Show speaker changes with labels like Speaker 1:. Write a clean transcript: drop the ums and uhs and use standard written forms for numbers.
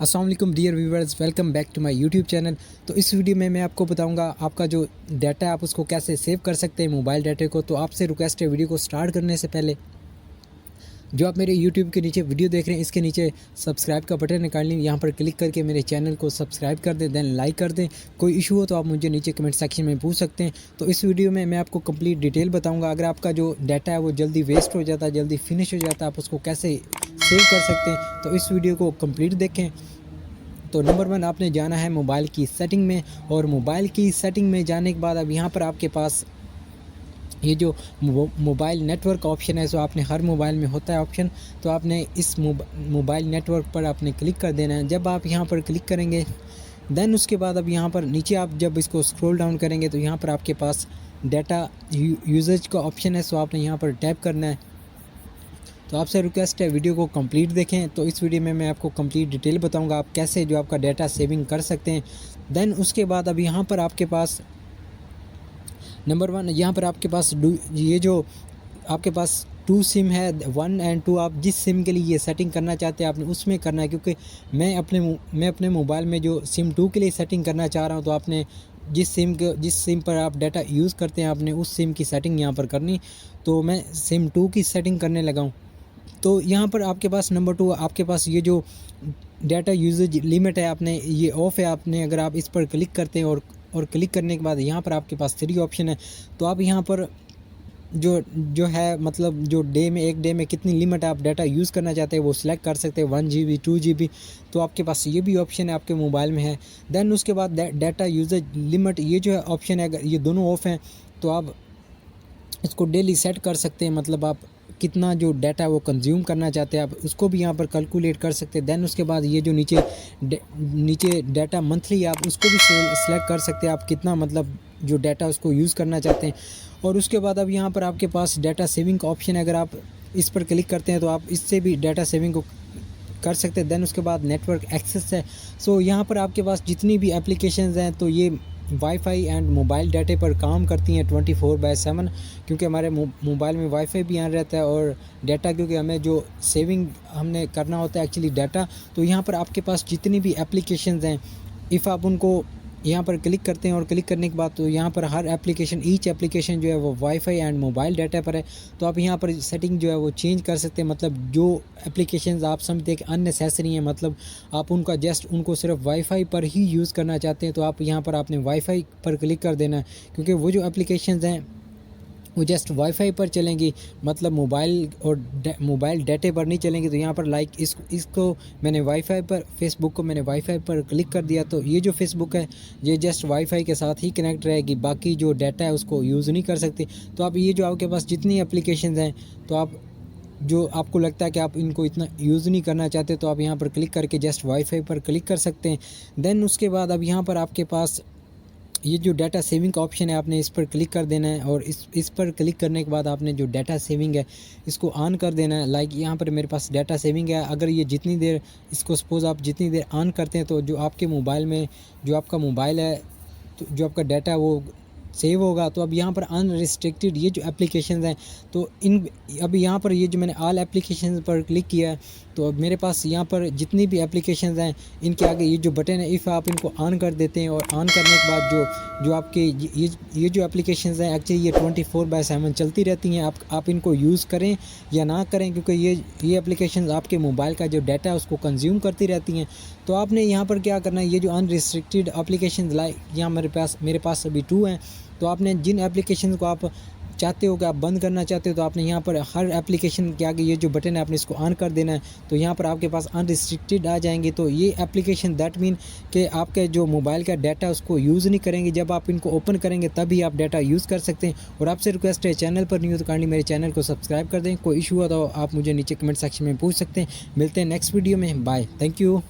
Speaker 1: अस्सलाम वालेकुम dear viewers, welcome back to my YouTube channel. तो इस वीडियो में मैं आपको बताऊंगा आपका जो डाटा है आप उसको कैसे सेव कर सकते हैं मोबाइल डाटे को। तो आपसे रिक्वेस्ट है वीडियो को स्टार्ट करने से पहले जो आप मेरे यूट्यूब के नीचे वीडियो देख रहे हैं इसके नीचे सब्सक्राइब का बटन निकाल लें, यहाँ पर क्लिक करके मेरे चैनल को सब्सक्राइब कर दें, देन लाइक कर दें। कोई इशू हो तो आप मुझे नीचे कमेंट सेक्शन में पूछ सकते हैं। तो इस वीडियो में मैं आपको कंप्लीट डिटेल बताऊंगा। अगर आपका जो डाटा है वो जल्दी वेस्ट हो जाता है, जल्दी फिनिश हो जाता है, आप उसको कैसे सेव कर सकते हैं, तो इस वीडियो को कंप्लीट देखें। तो नंबर 1 आपने जाना है मोबाइल की सेटिंग में, और मोबाइल की सेटिंग में जाने के बाद अब यहाँ पर आपके पास ये जो मोबाइल नेटवर्क ऑप्शन है, सो आपने हर मोबाइल में होता है ऑप्शन, तो आपने इस मोबाइल नेटवर्क पर आपने क्लिक कर देना है। जब आप यहाँ पर क्लिक करेंगे देन उसके बाद अब यहाँ पर नीचे आप जब इसको स्क्रॉल डाउन करेंगे तो यहाँ पर आपके पास डाटा यूजेज का ऑप्शन है, सो आपने यहाँ पर टैप करना है। तो आपसे रिक्वेस्ट है वीडियो को कंप्लीट देखें। तो इस वीडियो में मैं आपको कंप्लीट डिटेल बताऊंगा आप कैसे जो आपका डाटा सेविंग कर सकते हैं। देन उसके बाद अब यहाँ पर आपके पास नंबर 1 यहाँ पर आपके पास ये जो आपके पास 2 सिम है 1 और 2, आप जिस सिम के लिए ये सेटिंग करना चाहते हैं आपने उसमें करना है, क्योंकि मैं अपने मोबाइल में जो सिम 2 के लिए सेटिंग करना चाह रहा हूँ, तो आपने जिस सिम पर आप डाटा यूज़ करते हैं आपने उस सिम की सेटिंग यहाँ पर करनी। तो मैं सिम 2 की सेटिंग करने लगा हूँ। तो यहाँ पर आपके पास नंबर 2 आपके पास ये जो डाटा यूजेज लिमिट है आपने ये ऑफ है। आपने अगर आप इस पर क्लिक करते हैं और क्लिक करने के बाद यहाँ पर आपके पास 3 ऑप्शन है। तो आप यहाँ पर जो है मतलब जो एक डे में कितनी लिमिट आप डाटा यूज़ करना चाहते हैं वो सिलेक्ट कर सकते हैं, 1 GB 2 GB। तो आपके पास ये भी ऑप्शन है आपके मोबाइल में है। देन उसके बाद डाटा यूजेज लिमिट ये जो है ऑप्शन है, अगर ये दोनों ऑफ हैं तो आप इसको डेली सेट कर सकते हैं, मतलब आप कितना जो डाटा वो कंज्यूम करना चाहते हैं आप उसको भी यहाँ पर कैलकुलेट कर सकते हैं। देन उसके बाद ये जो नीचे डाटा मंथली आप उसको भी सिलेक्ट कर सकते हैं, आप कितना मतलब जो डाटा उसको यूज़ करना चाहते हैं। और उसके बाद अब यहाँ पर आपके पास डाटा सेविंग का ऑप्शन है, अगर आप इस पर क्लिक करते हैं तो आप इससे भी डाटा सेविंग को कर सकते हैं। देन उसके बाद नेटवर्क एक्सेस है। सो यहाँ पर आपके पास जितनी भी एप्लीकेशंस हैं तो ये वाईफाई एंड मोबाइल डाटे पर काम करती हैं 24/7, क्योंकि हमारे मोबाइल में वाईफाई भी ऑन रहता है और डाटा, क्योंकि हमें जो सेविंग हमने करना होता है एक्चुअली डाटा। तो यहाँ पर आपके पास जितनी भी एप्लीकेशंस हैं इफ़ आप उनको यहाँ पर क्लिक करते हैं और क्लिक करने के बाद तो यहाँ पर हर ईच एप्लीकेशन जो है वो वाईफाई एंड मोबाइल डाटा पर है। तो आप यहाँ पर सेटिंग जो है वो चेंज कर सकते हैं, मतलब जो एप्लीकेशंस आप समझते हैं कि अननेसेसरी हैं, मतलब आप उनको सिर्फ वाईफाई पर ही यूज़ करना चाहते हैं, तो आप यहाँ पर आपने वाईफाई पर क्लिक कर देना है, क्योंकि वो जो एप्लीकेशंस हैं वो जस्ट वाईफाई पर चलेंगी, मतलब मोबाइल डाटे पर नहीं चलेंगी। तो यहाँ पर इसको मैंने वाईफाई पर फेसबुक को मैंने वाईफाई पर क्लिक कर दिया, तो ये जो फेसबुक है ये जस्ट वाईफाई के साथ ही कनेक्ट रहेगी, बाकी जो डाटा है उसको यूज़ नहीं कर सकती। तो आप ये जो आपके पास जितनी एप्लीकेशंस हैं तो आप जो आपको लगता है कि आप इनको इतना यूज़ नहीं करना चाहते तो आप यहाँ पर क्लिक करके जस्ट वाईफाई पर क्लिक कर सकते हैं। देन उसके बाद अब यहाँ पर आपके पास ये जो डाटा सेविंग का ऑप्शन है आपने इस पर क्लिक कर देना है, और इस पर क्लिक करने के बाद आपने जो डाटा सेविंग है इसको ऑन कर देना है। लाइक यहाँ पर मेरे पास डाटा सेविंग है, अगर ये जितनी देर इसको सपोज़ आप जितनी देर ऑन करते हैं तो जो आपके मोबाइल में जो आपका मोबाइल है तो जो आपका डाटा है वो सेव होगा। तो अब यहाँ पर अनरिस्ट्रिक्टेड ये जो एप्लीकेशंस हैं तो अब यहाँ पर ये जो मैंने ऑल एप्लीकेशंस पर क्लिक किया है तो अब मेरे पास यहाँ पर जितनी भी एप्लीकेशंस हैं इनके आगे ये जो बटन है इफ़ आप इनको ऑन कर देते हैं, और ऑन करने के बाद जो आपके ये जो एप्लीकेशंस हैं एक्चुअली ये 24/7 चलती रहती हैं। आप इनको यूज़ करें या ना करें, क्योंकि ये एप्लीकेशंस आपके मोबाइल का जो डाटा है उसको कंज्यूम करती रहती हैं। तो आपने यहाँ पर क्या करना है, ये जो अनरिस्ट्रिक्टेड एप्लीकेशंस लाइक यहाँ मेरे पास अभी 2 हैं, तो आपने जिन एप्लीकेशन को आप चाहते हो कि आप बंद करना चाहते हो तो आपने यहाँ पर हर एप्लीकेशन के आगे ये जो बटन है आपने इसको ऑन कर देना है, तो यहाँ पर आपके पास अनरिस्ट्रिक्टेड आ जाएंगे। तो ये एप्लीकेशन दैट मीन कि आपके जो मोबाइल का डाटा उसको यूज़ नहीं करेंगे, जब आप इनको ओपन करेंगे तभी आप डाटा यूज़ कर सकते हैं। और आपसे रिक्वेस्ट है चैनल पर न्यू तो काइंडली मेरे चैनल को सब्सक्राइब कर दें। कोई इशू हुआ तो आप मुझे नीचे कमेंट सेक्शन में पूछ सकते हैं। मिलते हैं नेक्स्ट वीडियो में, बाय, थैंक यू।